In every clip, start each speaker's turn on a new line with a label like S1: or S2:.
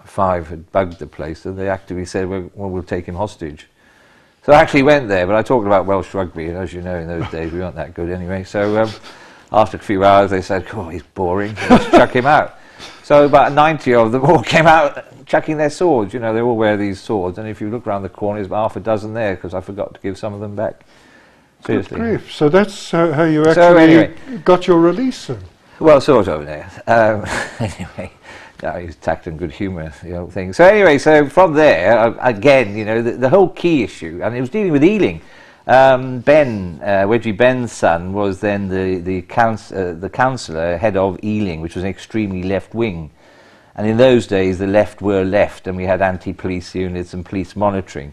S1: 5 had bugged the place, and they actively said, well, we'll take him hostage. So I actually went there, but I talked about Welsh rugby, and as you know, in those days, we weren't that good anyway. So after a few hours, they said, oh, he's boring, let's chuck him out. So about 90 of them all came out chucking their swords. You know, they all wear these swords, and if you look around the corner, there's about half a dozen there, because I forgot to give some of them back. Seriously.
S2: Good grief. So that's how you actually got your release then?
S1: Well, sort of, yeah. Anyway. No, he was tact and good humour, the whole thing. So anyway, so from there, again, you know, the whole key issue, and it was dealing with Ealing. Wedgie Ben's son was then the councillor, head of Ealing, which was an extremely left wing. And in those days, the left were left, and we had anti-police units and police monitoring.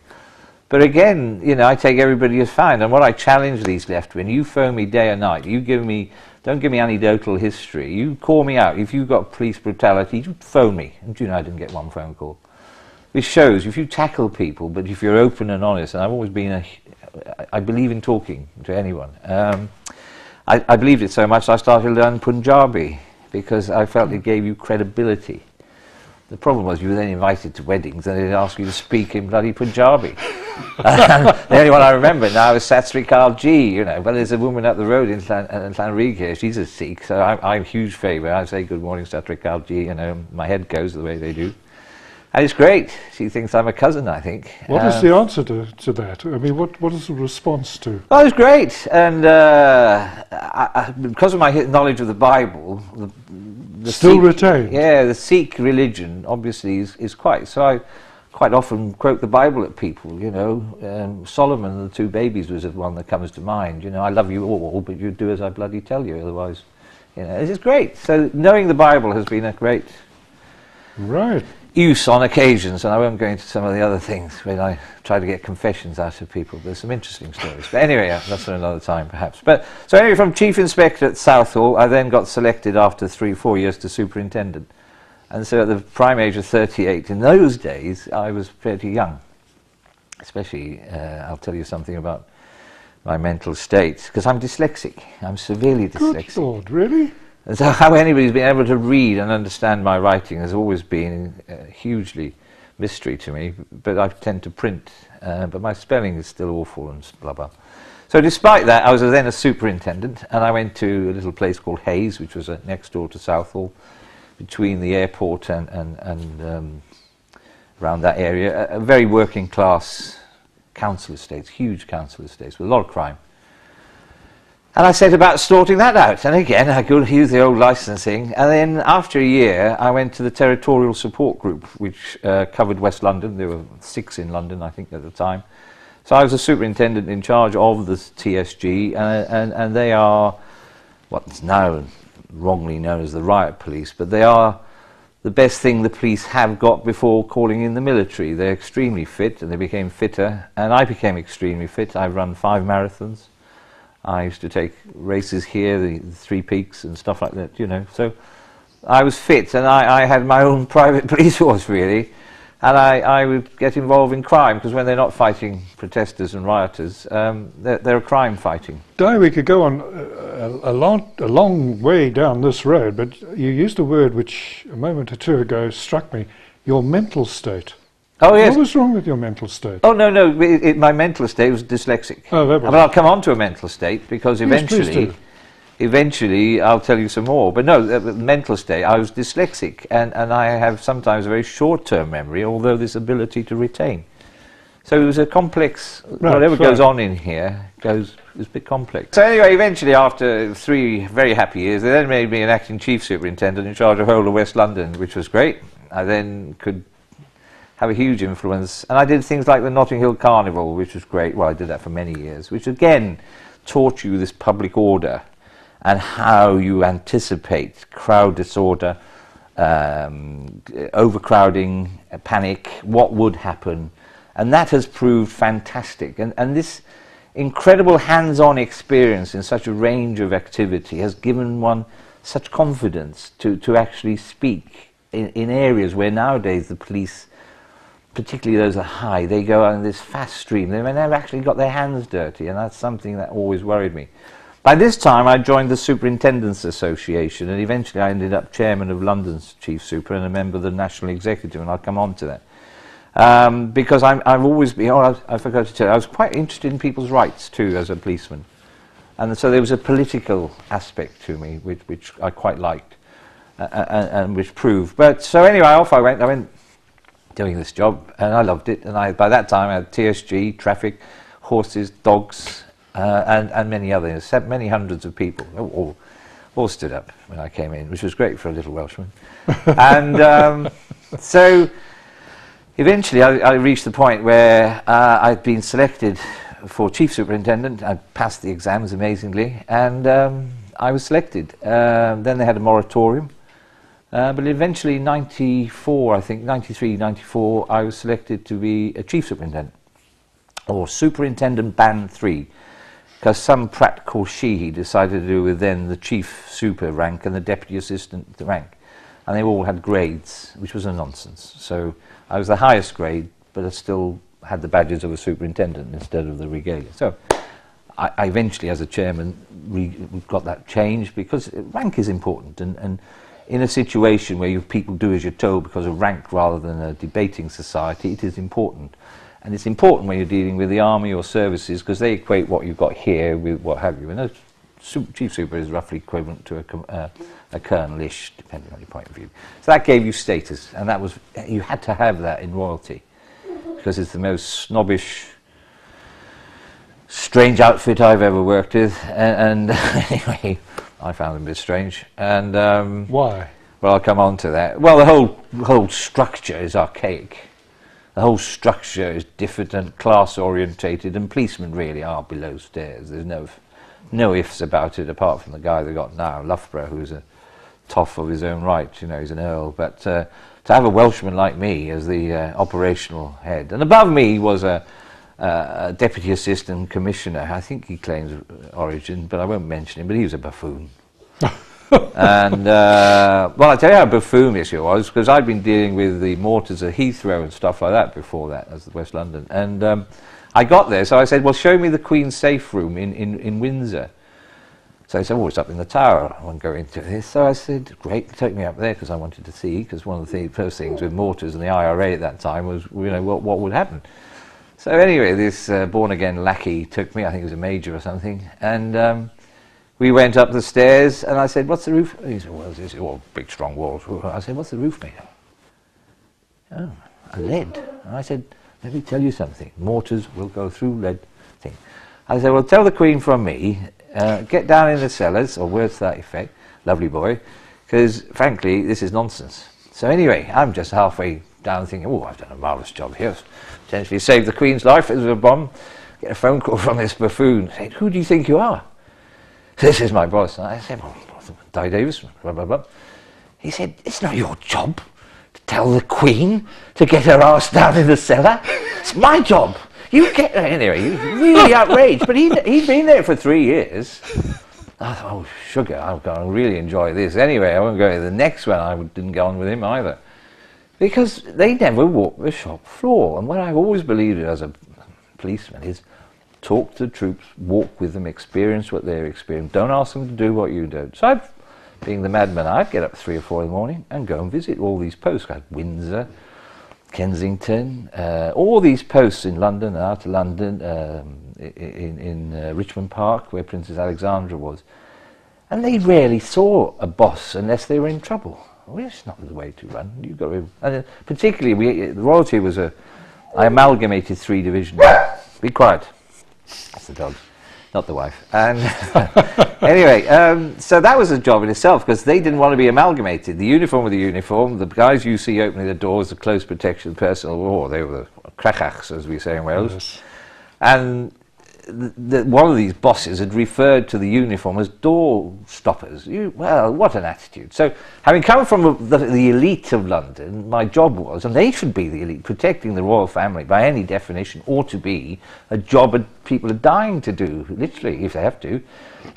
S1: But again, you know, I take everybody as fine. And what I challenge these left wing, you phone me day or night, you give me, don't give me anecdotal history, you call me out. If you've got police brutality, you phone me. And you know, I didn't get one phone call. This shows if you tackle people, but if you're open and honest, and I've always been I believe in talking to anyone. I believed it so much I started to learn Punjabi because I felt it gave you credibility. The problem was you were then invited to weddings and they'd ask you to speak in bloody Punjabi. The only one I remember now is Sat Sri Akal Ji, you know, but there's a woman up the road in Llanrug here, she's a Sikh, so I'm a huge favour. I say good morning Sat Sri Akal Ji, you know, my head goes the way they do. And it's great. She thinks I'm a cousin, I think.
S2: What is the answer to that? I mean, what is the response to?
S1: Well, it's great. And because of my knowledge of the Bible, the
S2: still
S1: Sikh,
S2: retained?
S1: Yeah, the Sikh religion, obviously, is quite... So I quite often quote the Bible at people, you know. Solomon and the 2 babies was the one that comes to mind. You know, I love you all, but you do as I bloody tell you, otherwise... You know, it's great. So knowing the Bible has been a great...
S2: Right.
S1: Use on occasions, and I won't go into some of the other things when I try to get confessions out of people. There's some interesting stories. But anyway, that's for another time, perhaps. But so anyway, from Chief Inspector at Southall, I then got selected after 3-4 years to Superintendent. And so at the prime age of 38, in those days, I was pretty young. Especially, I'll tell you something about my mental state, because I'm dyslexic. I'm severely dyslexic.
S2: Good Lord, really?
S1: And so how anybody's been able to read and understand my writing has always been hugely mystery to me, but I tend to print, but my spelling is still awful and blah blah. So despite that, I was then a superintendent, and I went to a little place called Hayes, which was next door to Southall, between the airport and around that area, a very working class council estates, huge council estates with a lot of crime. And I set about sorting that out. And again, I could use the old licensing. And then after a year, I went to the Territorial Support Group, which covered West London. There were 6 in London, I think, at the time. So I was a superintendent in charge of the TSG. And they are what's now wrongly known as the riot police. But they are the best thing the police have got before calling in the military. They're extremely fit, and they became fitter. And I became extremely fit. I've run 5 marathons. I used to take races here, the 3 Peaks and stuff like that, you know. So I was fit, and I had my own private police force, really. And I would get involved in crime, because when they're not fighting protesters and rioters, they're crime fighting.
S2: Di, we could go on a long way down this road, but you used a word which a moment or 2 ago struck me, your mental state.
S1: Oh, yes.
S2: What was wrong with your mental state?
S1: Oh, no, my mental state was dyslexic.
S2: Oh, that was...
S1: But I'll come on to a mental state, because
S2: Yes,
S1: eventually I'll tell you some more. But no, the mental state, I was dyslexic, and I have sometimes a very short-term memory, although this ability to retain. So it was a complex, whatever goes on in here is a bit complex. So anyway, eventually after 3 very happy years, they then made me an acting chief superintendent in charge of whole of West London, which was great. I then could have a huge influence, and I did things like the Notting Hill Carnival, which was great. Well, I did that for many years, which again taught you this public order and how you anticipate crowd disorder, overcrowding, panic, what would happen, and that has proved fantastic. And this incredible hands-on experience in such a range of activity has given one such confidence to actually speak in areas where nowadays the police, particularly those that are high, they go on this fast stream. They may have actually got their hands dirty, and that's something that always worried me. By this time, I joined the Superintendents Association, and eventually I ended up chairman of London's chief super and a member of the National Executive, and I'll come on to that. Because I've always been, I forgot to tell you, I was quite interested in people's rights too as a policeman. And so there was a political aspect to me, which I quite liked, and which proved. But so anyway, off I went doing this job, and I loved it. And by that time I had TSG, traffic, horses, dogs, and many others, many hundreds of people, all stood up when I came in, which was great for a little Welshman. And so eventually I reached the point where I'd been selected for chief superintendent. I passed the exams amazingly, and I was selected. Then they had a moratorium, but eventually in 94, I think, 93, 94, I was selected to be a chief superintendent, or superintendent band 3. Because some prat called Sheehy decided to do with then the chief super rank and the deputy assistant rank. And they all had grades, which was a nonsense. So I was the highest grade, but I still had the badges of a superintendent instead of the regalia. So I eventually, as a chairman, got that changed because rank is important. And in a situation where people do as you're told because of rank rather than a debating society, it is important. And it's important when you're dealing with the army or services because they equate what you've got here with what have you. And a chief super is roughly equivalent to a colonel-ish, depending on your point of view. So that gave you status, and that was, you had to have that in royalty because it's the most snobbish, strange outfit I've ever worked with. And anyway, I found them a bit strange. And
S2: why?
S1: Well, I'll come on to that. Well, the whole structure is archaic. The whole structure is diffident, class-orientated, and policemen really are below stairs. There's no ifs about it, apart from the guy they got now, Loughborough, who's a toff of his own right. You know, he's an earl. But to have a Welshman like me as the operational head, and above me was a deputy assistant commissioner. I think he claims origin, but I won't mention him. But he was a buffoon. And well, I tell you how buffoonish it was, because I'd been dealing with the mortars at Heathrow and stuff like that before that, as the West London. And I got there, so I said, well, show me the Queen's safe room in Windsor. So he said, oh, it's up in the tower. I won't go into this. So I said, great, take me up there, because I wanted to see, because one of the first things with mortars and the IRA at that time was, you know, what would happen. So anyway, this born-again lackey took me, I think he was a major or something, and we went up the stairs, and I said, what's the roof? And he said, well, this is all big, strong walls. I said, what's the roof made of? Oh, a lead. And I said, let me tell you something. Mortars will go through lead thing. I said, well, tell the Queen from me, get down in the cellars, or words to that effect, lovely boy, because, frankly, this is nonsense. So anyway, I'm just halfway down thinking, oh, I've done a marvellous job here. Potentially saved the Queen's life. It was a bomb. Get a phone call from this buffoon. Saying, who do you think you are? This is my boss. And I said, well, David Davies, blah, blah, blah. He said, it's not your job to tell the Queen to get her ass down in the cellar. It's my job. You get her. Anyway, he was really outraged. But he'd been there for 3 years. I thought, oh, sugar, I'm going to really enjoy this. Anyway, I won't go to the next one. I didn't go on with him either. Because they never walked the shop floor. And what I've always believed as a policeman is, talk to the troops, walk with them, experience what they're experiencing. Don't ask them to do what you don't. So being the madman, I'd get up at 3 or 4 in the morning and go and visit all these posts, like Windsor, Kensington, all these posts in London and out of London, in Richmond Park, where Princess Alexandra was. And they rarely saw a boss unless they were in trouble. Well, it's not the way to run. You've got to, and particularly, the royalty was I amalgamated 3 divisions. Be quiet. That's the dog, not the wife. And anyway, so that was a job in itself, because they didn't want to be amalgamated. The uniform with the uniform, the guys you see opening the doors, the close protection, personal war, they were the crachachs, as we say in Wales. Yes. And one of these bosses had referred to the uniform as door stoppers. Well, what an attitude. So, having come from the elite of London, my job was, and they should be the elite, protecting the royal family by any definition ought to be a job that people are dying to do, literally, if they have to.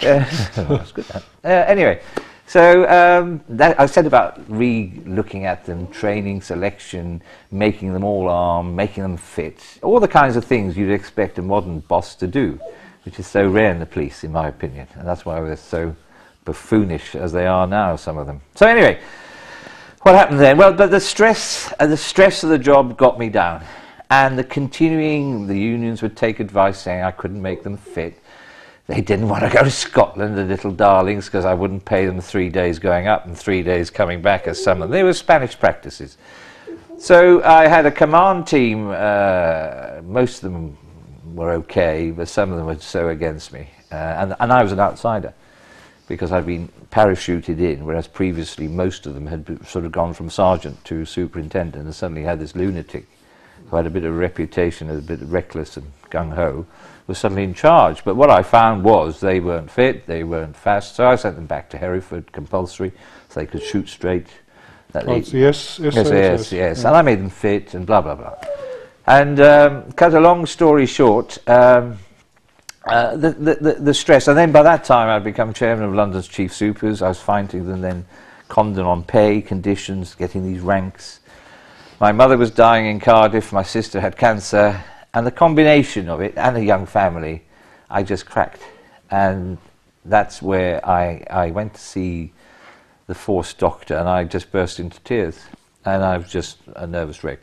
S1: That's good. Anyway, so I said about re-looking at them, training, selection, making them all armed, making them fit, all the kinds of things you'd expect a modern boss to do. which is so rare in the police, in my opinion, and that's why they're so buffoonish as they are now, some of them. So anyway, what happened then? Well, but the stress of the job got me down, and the unions would take advice saying I couldn't make them fit. They didn't want to go to Scotland, the little darlings, because I wouldn't pay them 3 days going up and 3 days coming back as some of them. They were Spanish practices. So I had a command team, most of them were okay, but some of them were so against me. And I was an outsider, because I'd been parachuted in, whereas previously most of them had sort of gone from sergeant to superintendent, and suddenly had this lunatic who had a bit of a reputation as a bit reckless and gung-ho, was suddenly in charge. But what I found was they weren't fit, they weren't fast, so I sent them back to Hereford, compulsory, so they could shoot straight.
S2: Yes.
S1: And I made them fit, and blah, blah, blah. And cut a long story short, the stress, and then by that time I'd become chairman of London's chief supers. I was fighting them then, condon on pay, conditions, getting these ranks. My mother was dying in Cardiff, my sister had cancer, and the combination of it, and a young family, I just cracked. And that's where I went to see the force doctor, and I just burst into tears. And I was just a nervous wreck.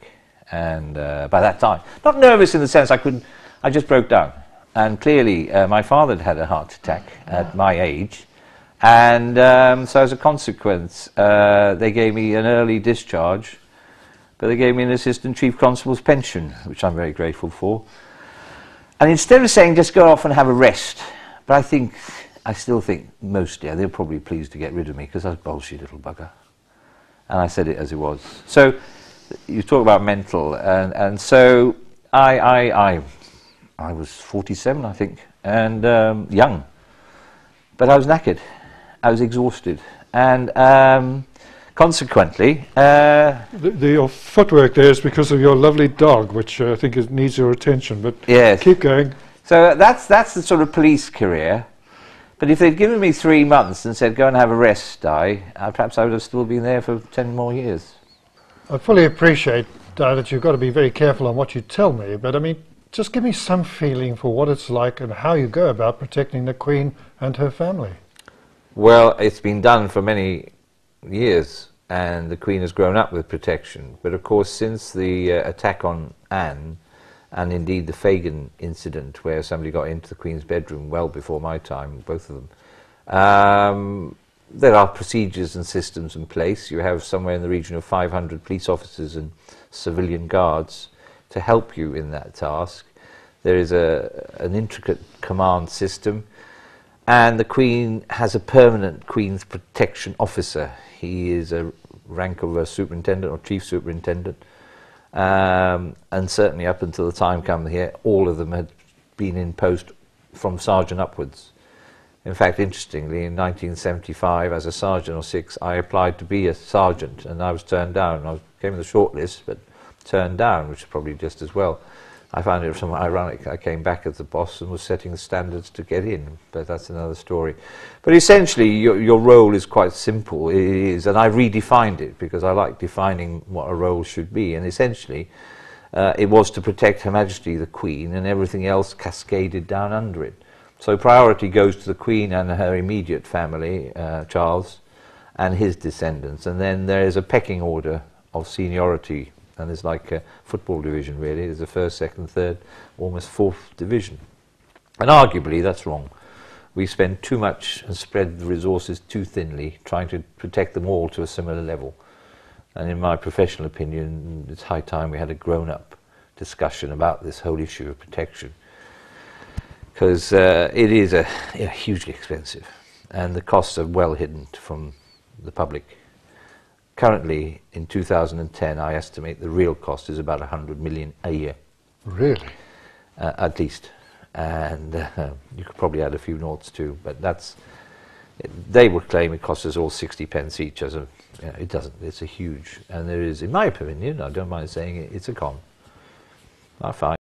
S1: And by that time, not nervous in the sense I just broke down. And clearly, my father had had a heart attack at my age. And so as a consequence, they gave me an early discharge, but they gave me an assistant chief constable's pension, which I'm very grateful for. And instead of saying just go off and have a rest, but I still think mostly they're probably pleased to get rid of me because I was a bullshit little bugger. And I said it as it was. So you talk about mental, and so I was 47, I think, and young, but I was knackered, I was exhausted, and consequently,
S2: your footwork there is because of your lovely dog, which I think needs your attention. But
S1: yes.
S2: Keep going.
S1: So that's the sort of police career. But if they'd given me 3 months and said go and have a rest, perhaps I would have still been there for 10 more years.
S2: I fully appreciate that you've got to be very careful on what you tell me. But I mean, just give me some feeling for what it's like and how you go about protecting the Queen and her family.
S1: Well, it's been done for many years, and the Queen has grown up with protection. But of course, since the attack on Anne, and indeed the Fagin incident, where somebody got into the Queen's bedroom well before my time, both of them, there are procedures and systems in place. You have somewhere in the region of 500 police officers and civilian guards to help you in that task. There is an intricate command system, and the Queen has a permanent Queen's Protection Officer. He is a rank of a superintendent or chief superintendent, and certainly up until the time come here, all of them had been in post from sergeant upwards. In fact, interestingly, in 1975, as a sergeant or 6, I applied to be a sergeant, and I was turned down. I came in the shortlist, but turned down, which is probably just as well. I found it somewhat ironic. I came back as the boss and was setting the standards to get in, but that's another story. But essentially, your role is quite simple. It is, and I redefined it because I like defining what a role should be. And essentially, it was to protect Her Majesty the Queen, and everything else cascaded down under it. So priority goes to the Queen and her immediate family, Charles, and his descendants. And then there is a pecking order of seniority. And it's like a football division, really. There's a first, second, third, almost fourth division. And arguably, that's wrong. We spend too much and spread the resources too thinly, trying to protect them all to a similar level. And in my professional opinion, it's high time we had a grown-up discussion about this whole issue of protection. Because it is hugely expensive, and the costs are well hidden from the public. Currently, in 2010, I estimate the real cost is about 100 million a year.
S2: Really?
S1: At least. And you could probably add a few noughts too, but they would claim it costs us all 60 pence each. It doesn't. It's a huge, and there is, in my opinion, I don't mind saying it, it's a con. I find